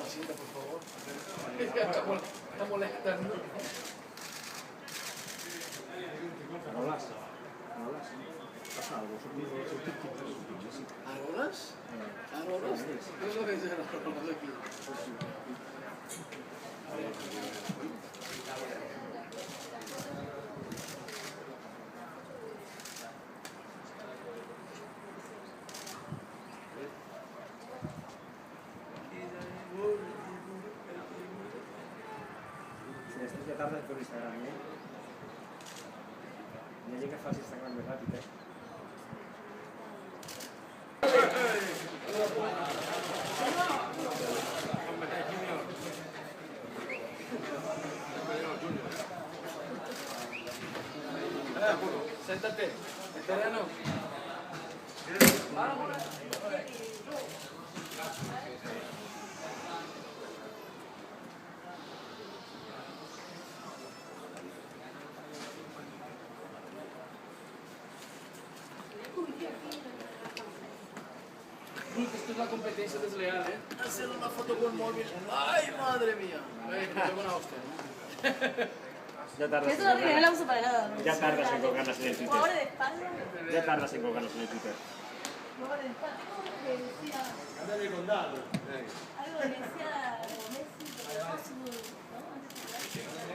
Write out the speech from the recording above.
sienta, por favor. Está molestando. ¿Arolas? ¿Pasa algo? ¿Arolas? ¿Arolas? ¿Qué es lo que dicen las arolas aquí? Si estàs de tarda per Instagram, eh? Hi ha gent que fa l'Instagram més ràpid, eh? Siéntate, veterano. Esto es la competencia desleal, ¿eh? Hacer una foto con móvil. ¡Ay, madre mía! Me tengo una hostia, ¿no? Ya tardas Eso no la uso para nada. Ya tardas en colgarlas en el Twitter. Jugadores de espalda. Ya tardas en colgarlas en el Twitter. Jugadores de espalda. Que decía Andale con Dado. algo que decía Messi, pero no, antes de